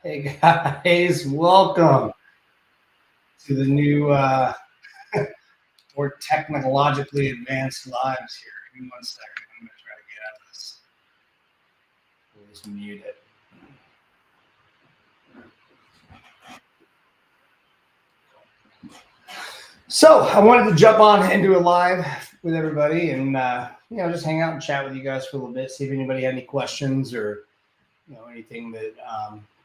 Hey guys, welcome to the new, more technologically advanced lives here. Give me 1 second. I'm going to try to get out of this. We'll just mute it. So I wanted to jump on into a live with everybody and, just hang out and chat with you guys for a little bit, see if anybody had any questions or, anything that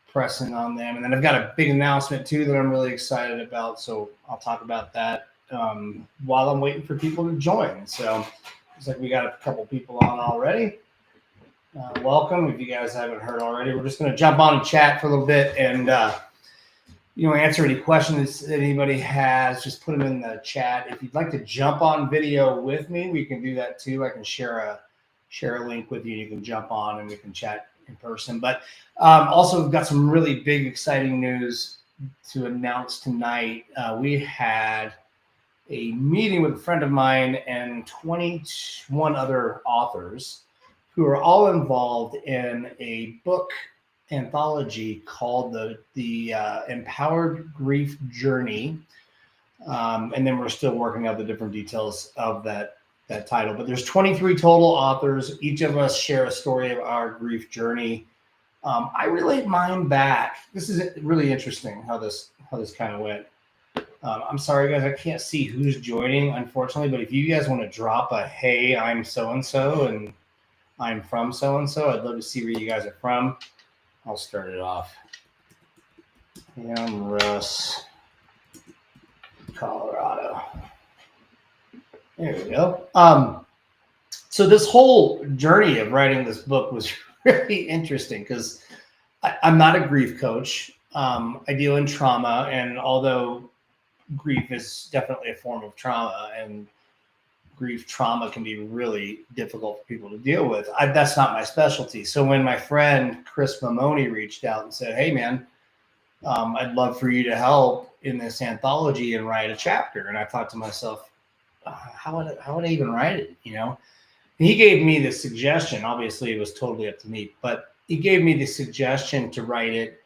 pressing on them. And then I've got a big announcement too that I'm really excited about. So I'll talk about that while I'm waiting for people to join. So looks like we got a couple people on already. Welcome. If you guys haven't heard already, we're just going to jump on and chat for a little bit and, answer any questions that anybody has. Just put them in the chat. If you'd like to jump on video with me, we can do that too. I can share a link with you. You can jump on and we can chat in person. But also, we've got some really big, exciting news to announce tonight. We had a meeting with a friend of mine and 21 other authors who are all involved in a book anthology called the Empowered Grief Journey. And then we're still working out the different details of that title. But there's 23 total authors. Each of us share a story of our grief journey. I relate mine back. This is really interesting how this kind of went. I'm sorry, guys, I can't see who's joining, unfortunately. But if you guys want to drop a "Hey, I'm so-and-so and I'm from so-and-so," I'd love to see where you guys are from. I'll start it off. Hey, I'm Russ, Colorado. There we go. So this whole journey of writing this book was really interesting because I'm not a grief coach. I deal in trauma, and although grief is definitely a form of trauma, and grief trauma can be really difficult for people to deal with, that's not my specialty. So when my friend Chris Mamoni reached out and said, "Hey, man, I'd love for you to help in this anthology and write a chapter," and I thought to myself, how would I even write it? He gave me the suggestion. Obviously, it was totally up to me, but he gave me the suggestion to write it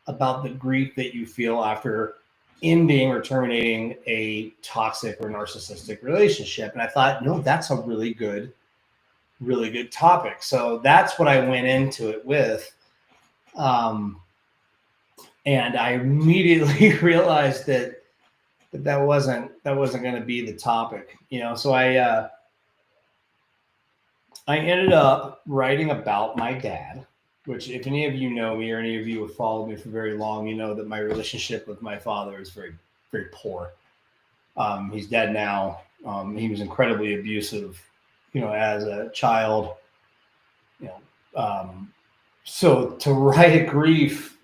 about the grief that you feel after ending or terminating a toxic or narcissistic relationship. And I thought, no, that's a really good topic. So that's what I went into it with. And I immediately realized that wasn't going to be the topic, so I ended up writing about my dad, which, if any of you know me or any of you have followed me for very long, you know that my relationship with my father is very, very poor. He's dead now. He was incredibly abusive, as a child. So to write a grief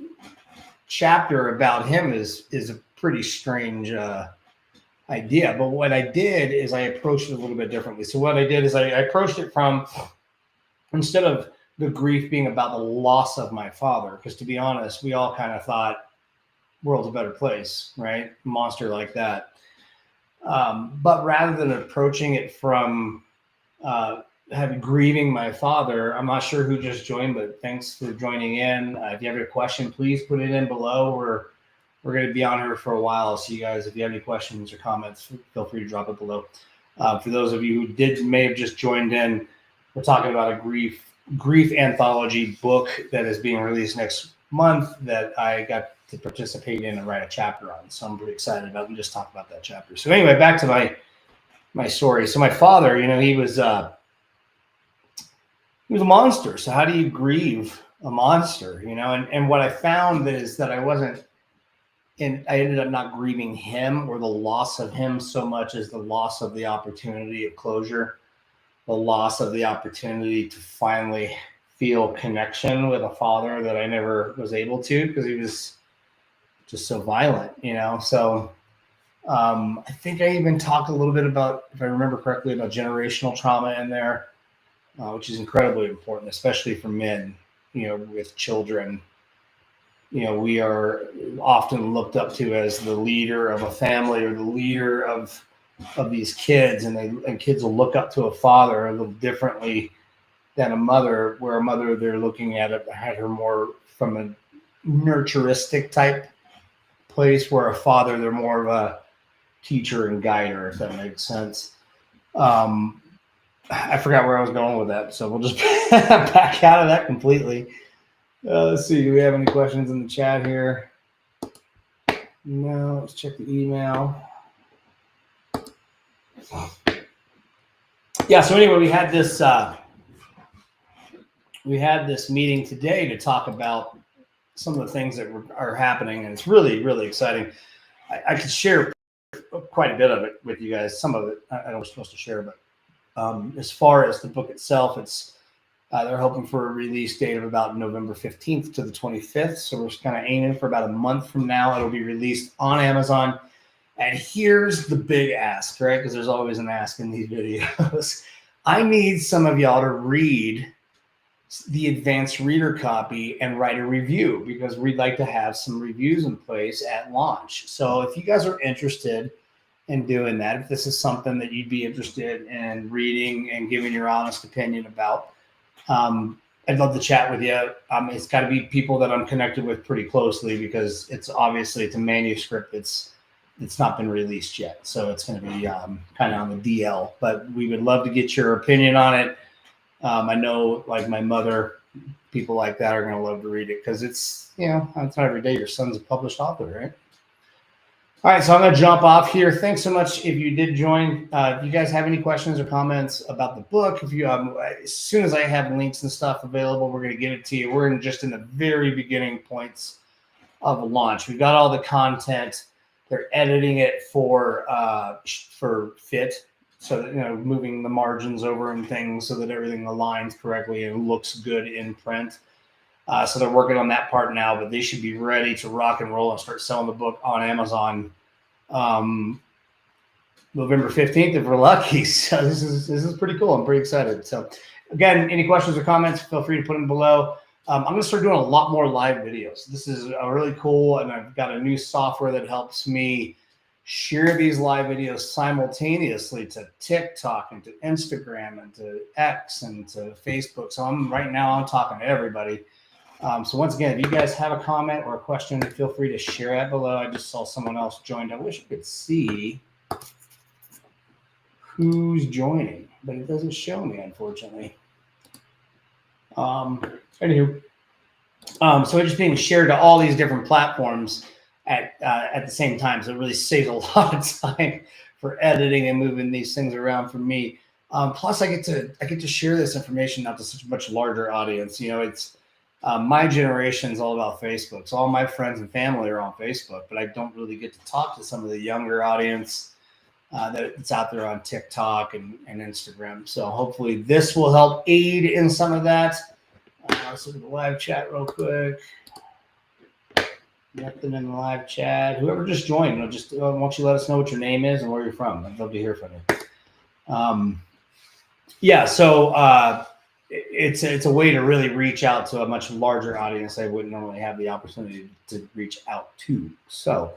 chapter about him is a pretty strange idea. But what I did is I approached it a little bit differently. So what I did is I approached it from, instead of the grief being about the loss of my father, because to be honest, we all kind of thought world's a better place, right? A monster like that. But rather than approaching it from grieving my father, I'm not sure who just joined, but thanks for joining in. If you have a question, please put it in below. We're going to be on here for a while. So you guys, if you have any questions or comments, feel free to drop it below. For those of you who may have just joined in, we're talking about a grief anthology book that is being released next month that I got to participate in and write a chapter on. So I'm pretty excited about it. Just talk about that chapter. So anyway, back to my story. So my father, he was a monster. So how do you grieve a monster? And what I found is that I ended up not grieving him or the loss of him so much as the loss of the opportunity of closure, the loss of the opportunity to finally feel connection with a father that I never was able to because he was just so violent, So I think I even talked a little bit about, if I remember correctly, about generational trauma in there, which is incredibly important, especially for men, with children. We are often looked up to as the leader of a family or the leader of these kids, and kids will look up to a father a little differently than a mother, where a mother, they're looking at her more from a nurturistic type place, where a father, they're more of a teacher and guider, if that makes sense. I forgot where I was going with that, so we'll just back out of that completely. Let's see, do we have any questions in the chat here? No, let's check the email. Yeah, so anyway, we had this meeting today to talk about some of the things that are happening, and it's really, really exciting. I could share quite a bit of it with you guys. Some of it I was supposed to share, but as far as the book itself, it's they're hoping for a release date of about November 15th to the 25th. So we're just kind of aiming for about a month from now. It'll be released on Amazon. And here's the big ask, right? Because there's always an ask in these videos. I need some of y'all to read the advanced reader copy and write a review, because we'd like to have some reviews in place at launch. So if you guys are interested in doing that, if this is something that you'd be interested in reading and giving your honest opinion about, I'd love to chat with you. It's got to be people that I'm connected with pretty closely, because it's a manuscript. It's not been released yet, so it's going to be kind of on the DL. But we would love to get your opinion on it. I know, like my mother, people like that are going to love to read it, because it's not every day your son's a published author, right? All right, so I'm going to jump off here. Thanks so much if you did join. If you guys have any questions or comments about the book, if you as soon as I have links and stuff available, we're going to get it to you. We're in the very beginning points of launch. We've got all the content. They're editing it for fit, so that, moving the margins over and things so that everything aligns correctly and looks good in print. So they're working on that part now, but they should be ready to rock and roll and start selling the book on Amazon November 15th if we're lucky. So this is pretty cool. I'm pretty excited. So again, any questions or comments, feel free to put them below. I'm going to start doing a lot more live videos. This is really cool, and I've got a new software that helps me share these live videos simultaneously to TikTok and to Instagram and to X and to Facebook. So I'm talking to everybody. So once again, if you guys have a comment or a question, feel free to share that below. I just saw someone else joined. I wish I could see who's joining, but it doesn't show me, unfortunately. Anywho, so it's just being shared to all these different platforms at the same time. So it really saves a lot of time for editing and moving these things around for me. Plus, I get to share this information out to such a much larger audience. It's my generation is all about Facebook. So all my friends and family are on Facebook, but I don't really get to talk to some of the younger audience that's out there on TikTok and Instagram. So hopefully this will help aid in some of that. Let's look at the live chat real quick. Nothing in the live chat. Whoever just joined, why don't you let us know what your name is and where you're from? I'd love to hear from you. So it's a way to really reach out to a much larger audience I wouldn't normally have the opportunity to reach out to. So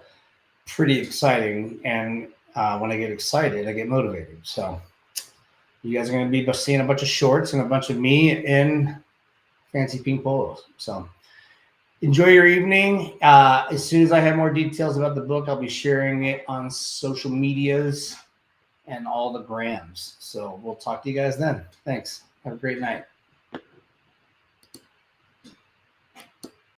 pretty exciting. And when I get excited, I get motivated. So you guys are going to be seeing a bunch of shorts and a bunch of me in fancy pink polos. So enjoy your evening. As soon as I have more details about the book, I'll be sharing it on social medias and all the grams. So we'll talk to you guys then. Thanks. Have a great night.